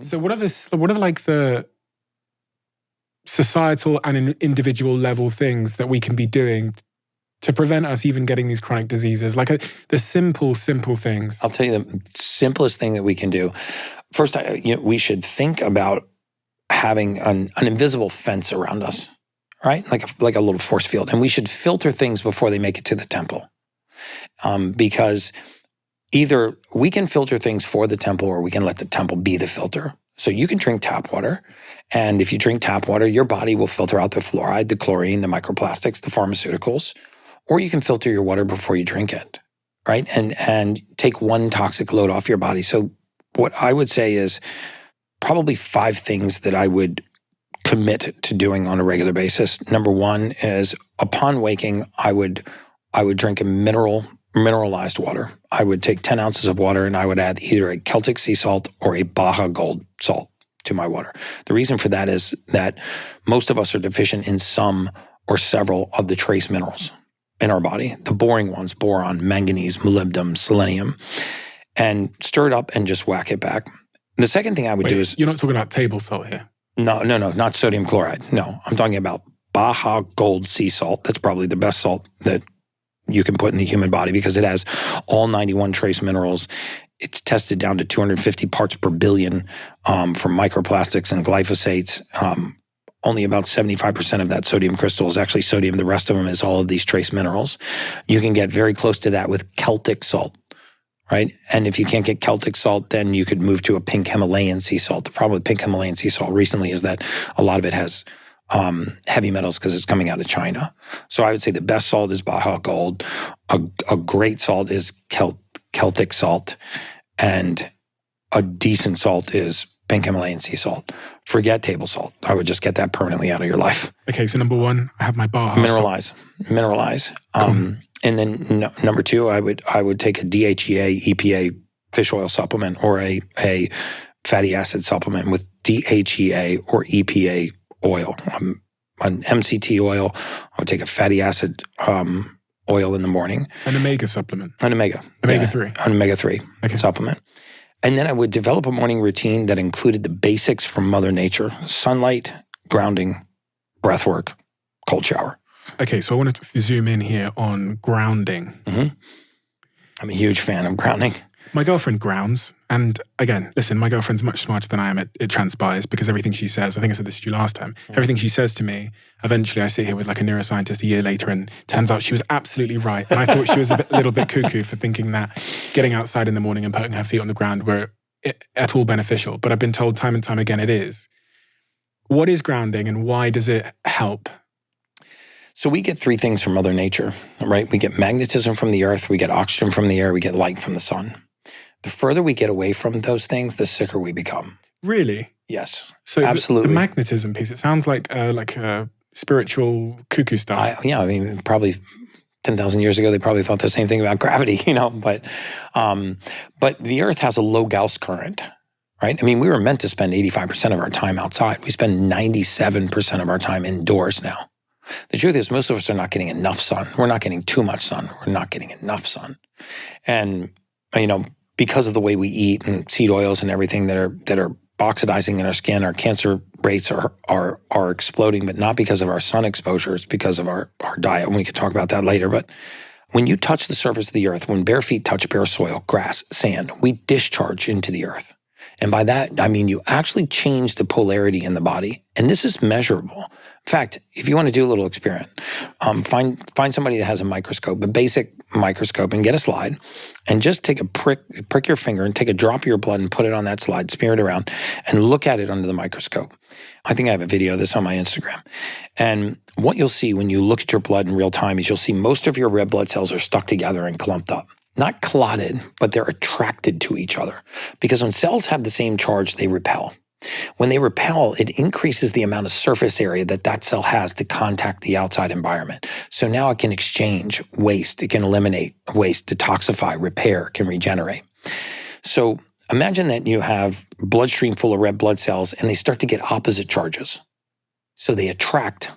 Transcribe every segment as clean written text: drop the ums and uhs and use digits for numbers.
So what are like the societal and individual level things that we can be doing to prevent us even getting these chronic diseases? Like the simple things. I'll tell you the simplest thing that we can do. First, we should think about having an invisible fence around us, right? Like a little force field. And we should filter things before they make it to the temple. Because either we can filter things for the temple or we can let the temple be the filter. So you can drink tap water. And if you drink tap water, your body will filter out the fluoride, the chlorine, the microplastics, the pharmaceuticals. Or you can filter your water before you drink it, right? And take one toxic load off your body. So what I would say is probably 5 things that I would commit to doing on a regular basis. Number 1 is upon waking, I would drink a mineralized water. I would take 10 ounces of water and I would add either a Celtic sea salt or a Baja Gold salt to my water. The reason for that is that most of us are deficient in some or several of the trace minerals in our body, the boring ones, boron, manganese, molybdenum, selenium, and stir it up and just whack it back. And the second thing I would do is... You're not talking about table salt here? No, not sodium chloride. No, I'm talking about Baja Gold sea salt. That's probably the best salt that you can put in the human body because it has all 91 trace minerals. It's tested down to 250 parts per billion for microplastics and glyphosates. Only about 75% of that sodium crystal is actually sodium. The rest of them is all of these trace minerals. You can get very close to that with Celtic salt, right? And if you can't get Celtic salt, then you could move to a pink Himalayan sea salt. The problem with pink Himalayan sea salt recently is that a lot of it has heavy metals because it's coming out of China. So I would say the best salt is Baja Gold. A great salt is Celtic salt. And a decent salt is pink Himalayan sea salt. Forget table salt. I would just get that permanently out of your life. Okay, so number 1, I have my Baja. Mineralize. And then number 2, I would take a DHEA, EPA fish oil supplement or a fatty acid supplement with DHEA or EPA oil. An MCT oil. I would take a fatty acid oil in the morning. An omega supplement. An omega. Omega-3. An omega-3 supplement. And then I would develop a morning routine that included the basics from Mother Nature: sunlight, grounding, breath work, cold shower. Okay, so I want to zoom in here on grounding. Mm-hmm. I'm a huge fan of grounding. My girlfriend grounds. And again, listen, my girlfriend's much smarter than I am. It transpires because everything she says, I think I said this to you last time, everything she says to me, eventually I sit here with like a neuroscientist a year later and turns out she was absolutely right. And I thought she was a little bit cuckoo for thinking that getting outside in the morning and putting her feet on the ground were at all beneficial. But I've been told time and time again it is. What is grounding and why does it help? So we get 3 things from Mother Nature, right? We get magnetism from the earth, we get oxygen from the air, we get light from the sun. The further we get away from those things, the sicker we become. Really? Yes, so absolutely. The magnetism piece, it sounds like spiritual cuckoo stuff. I mean, probably 10,000 years ago, they probably thought the same thing about gravity, but the earth has a low Gauss current, right? I mean, we were meant to spend 85% of our time outside. We spend 97% of our time indoors now. The truth is, most of us are not getting enough sun. We're not getting too much sun. We're not getting enough sun. And, because of the way we eat and seed oils and everything that are oxidizing in our skin, our cancer rates are exploding, but not because of our sun exposure. It's because of our diet. And we could talk about that later. But when you touch the surface of the earth, when bare feet touch bare soil, grass, sand, we discharge into the earth. And by that, I mean you actually change the polarity in the body. And this is measurable. In fact, if you want to do a little experiment, find somebody that has a microscope, a basic microscope, and get a slide, and just take a prick your finger and take a drop of your blood and put it on that slide, smear it around, and look at it under the microscope. I think I have a video of this on my Instagram. And what you'll see when you look at your blood in real time is you'll see most of your red blood cells are stuck together and clumped up. Not clotted, but they're attracted to each other. Because when cells have the same charge, they repel. When they repel, it increases the amount of surface area that cell has to contact the outside environment. So now it can exchange waste, it can eliminate waste, detoxify, repair, can regenerate. So imagine that you have bloodstream full of red blood cells and they start to get opposite charges. So they attract.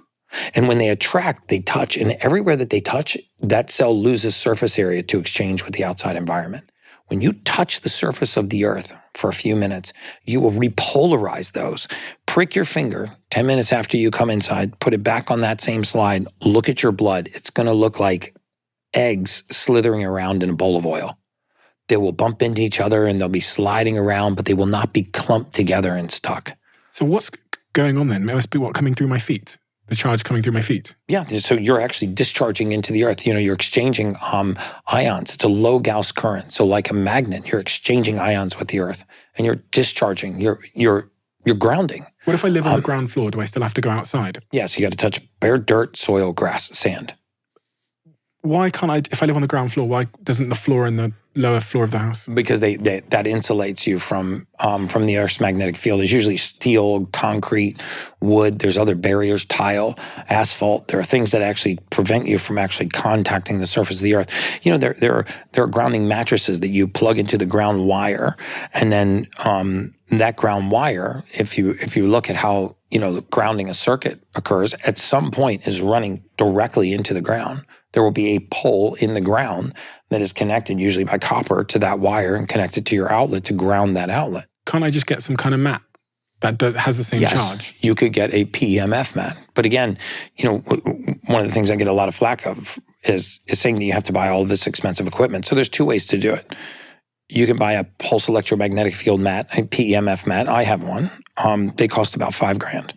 And when they attract, they touch. And everywhere that they touch, that cell loses surface area to exchange with the outside environment. When you touch the surface of the earth for a few minutes, you will repolarize those. Prick your finger 10 minutes after you come inside, put it back on that same slide, look at your blood. It's going to look like eggs slithering around in a bowl of oil. They will bump into each other and they'll be sliding around, but they will not be clumped together and stuck. So what's going on then? It must be what coming through my feet? The charge coming through my feet? Yeah, so you're actually discharging into the earth. You're exchanging ions. It's a low Gauss current. So like a magnet, you're exchanging ions with the earth and you're discharging. You're grounding. What if I live on the ground floor? Do I still have to go outside? Yeah, so you got to touch bare dirt, soil, grass, sand. Why can't I, if I live on the ground floor, why doesn't the floor in the lower floor of the house? Because that insulates you from the Earth's magnetic field. There's usually steel, concrete, wood. There's other barriers, tile, asphalt. There are things that actually prevent you from actually contacting the surface of the Earth. There are grounding mattresses that you plug into the ground wire, and then that ground wire, if you look at how the grounding a circuit occurs, at some point is running directly into the ground. There will be a pole in the ground that is connected, usually by copper, to that wire and connected to your outlet to ground that outlet. Can't I just get some kind of mat that has the same charge? You could get a PEMF mat. But again, one of the things I get a lot of flack of is saying that you have to buy all of this expensive equipment. So there's two ways to do it. You can buy a pulse electromagnetic field mat, a PEMF mat. I have one. They cost about $5,000.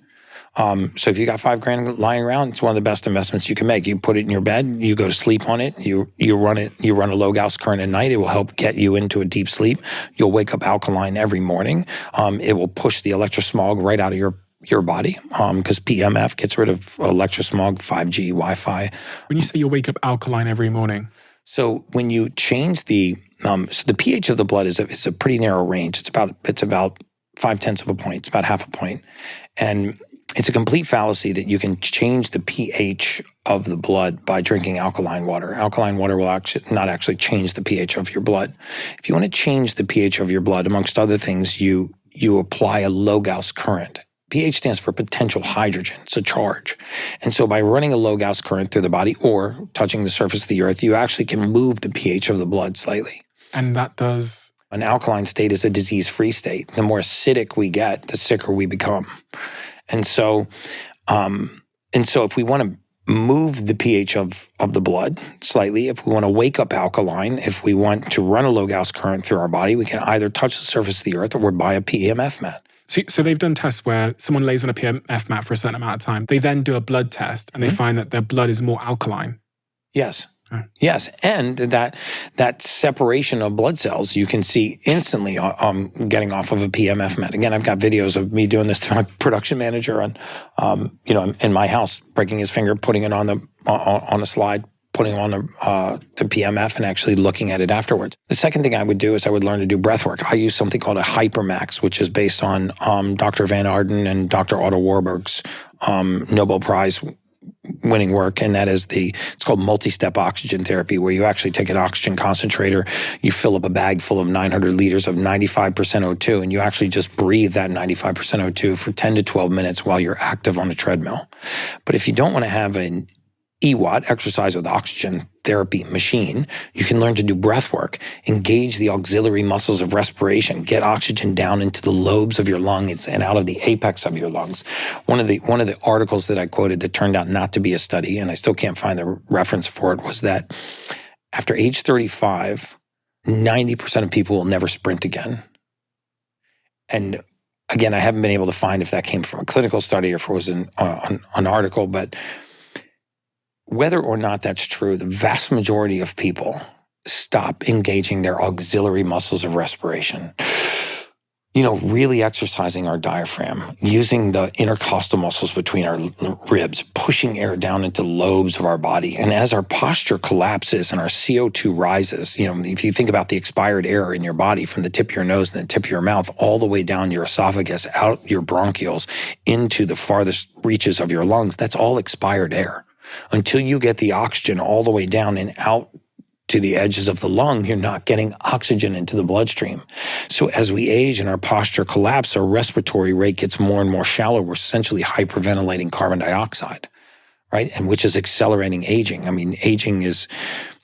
So if you got $5,000 lying around, it's one of the best investments you can make. You put it in your bed, you go to sleep on it, you run a low Gauss current at night. It will help get you into a deep sleep. You'll wake up alkaline every morning. It will push the electrosmog right out of your body because PEMF gets rid of electrosmog, 5G, Wi-Fi. When you say you'll wake up alkaline every morning? So when you change the pH of the blood is a pretty narrow range. It's about 0.5 of a point. It's about half a point. And it's a complete fallacy that you can change the pH of the blood by drinking alkaline water. Alkaline water will not actually change the pH of your blood. If you want to change the pH of your blood, amongst other things, you apply a low Gauss current. pH stands for potential hydrogen. It's a charge. And so by running a low Gauss current through the body or touching the surface of the earth, you actually can move the pH of the blood slightly. And that does? An alkaline state is a disease-free state. The more acidic we get, the sicker we become. And so if we want to move the pH of the blood slightly, if we want to wake up alkaline, if we want to run a low Gauss current through our body, we can either touch the surface of the earth or buy a PEMF mat. So they've done tests where someone lays on a PEMF mat for a certain amount of time. They then do a blood test and they find that their blood is more alkaline. Yes. Yes, and that separation of blood cells you can see instantly getting off of a PEMF mat. Again, I've got videos of me doing this to my production manager in my house, breaking his finger, putting it on a slide, putting on the PEMF and actually looking at it afterwards. The second thing I would do is I would learn to do breath work. I use something called a Hypermax, which is based on Dr. Van Arden and Dr. Otto Warburg's Nobel Prize winning work, and that is it's called multi-step oxygen therapy, where you actually take an oxygen concentrator, you fill up a bag full of 900 liters of 95% O2, and you actually just breathe that 95% O2 for 10 to 12 minutes while you're active on a treadmill. But if you don't want to have an EWAT, exercise with oxygen therapy machine, you can learn to do breath work, engage the auxiliary muscles of respiration, get oxygen down into the lobes of your lungs and out of the apex of your lungs. One of the articles that I quoted that turned out not to be a study, and I still can't find the reference for it, was that after age 35, 90% of people will never sprint again. And again, I haven't been able to find if that came from a clinical study or if it was an article, but whether or not that's true, the vast majority of people stop engaging their auxiliary muscles of respiration. Really exercising our diaphragm, using the intercostal muscles between our ribs, pushing air down into lobes of our body. And as our posture collapses and our CO2 rises, if you think about the expired air in your body from the tip of your nose and the tip of your mouth all the way down your esophagus, out your bronchioles, into the farthest reaches of your lungs, that's all expired air. Until you get the oxygen all the way down and out to the edges of the lung, you're not getting oxygen into the bloodstream. So as we age and our posture collapses, our respiratory rate gets more and more shallow. We're essentially hyperventilating carbon dioxide, right? And which is accelerating aging. I mean, aging is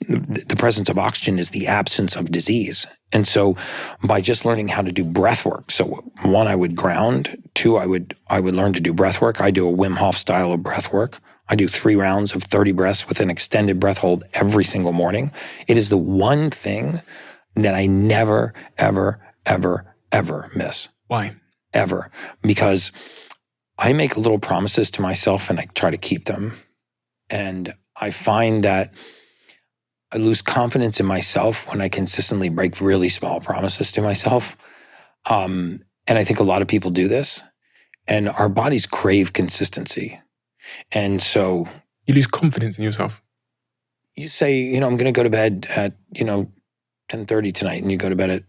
the presence of oxygen is the absence of disease. And so by just learning how to do breath work, so one, I would ground. Two, I would learn to do breath work. I do a Wim Hof style of breath work. I do 3 rounds of 30 breaths with an extended breath hold every single morning. It is the one thing that I never, ever, ever, ever miss. Why? Ever. Because I make little promises to myself and I try to keep them. And I find that I lose confidence in myself when I consistently break really small promises to myself. And I think a lot of people do this. And our bodies crave consistency. And so you lose confidence in yourself. You say, I'm going to go to bed at, 10:30 tonight, and you go to bed at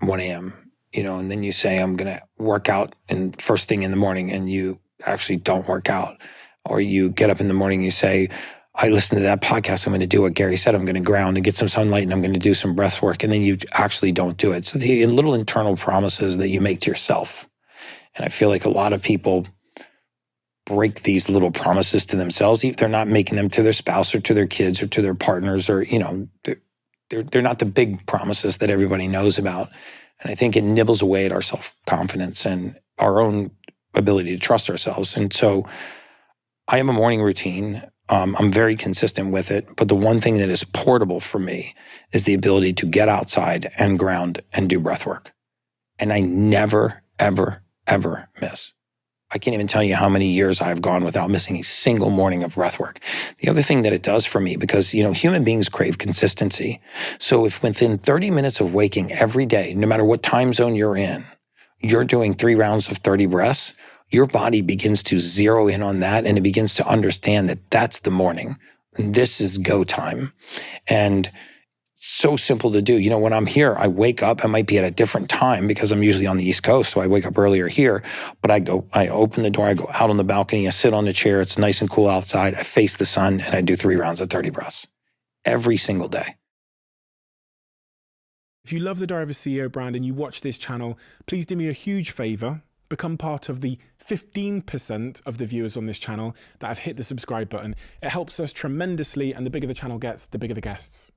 1 a.m., and then you say, I'm going to work out and first thing in the morning, and you actually don't work out. Or you get up in the morning, you say, I listened to that podcast, I'm going to do what Gary said, I'm going to ground and get some sunlight, and I'm going to do some breath work, and then you actually don't do it. So the little internal promises that you make to yourself. And I feel like a lot of people break these little promises to themselves. If they're not making them to their spouse or to their kids or to their partners, or, they're not the big promises that everybody knows about. And I think it nibbles away at our self-confidence and our own ability to trust ourselves. And so I have a morning routine. I'm very consistent with it. But the one thing that is portable for me is the ability to get outside and ground and do breath work. And I never, ever, ever miss. I can't even tell you how many years I've gone without missing a single morning of breath work. The other thing that it does for me, because, human beings crave consistency. So if within 30 minutes of waking every day, no matter what time zone you're in, you're doing 3 rounds of 30 breaths, your body begins to zero in on that, and it begins to understand that that's the morning. This is go time. And so simple to do. When I'm here, I wake up, I might be at a different time because I'm usually on the East Coast, so I wake up earlier here, but I open the door, I go out on the balcony, I sit on the chair, it's nice and cool outside, I face the sun, and I do 3 rounds of 30 breaths every single day. If you love the Diary of a CEO brand and you watch this channel, please do me a huge favor, become part of the 15% of the viewers on this channel that have hit the subscribe button. It helps us tremendously, and the bigger the channel gets, the bigger the guests.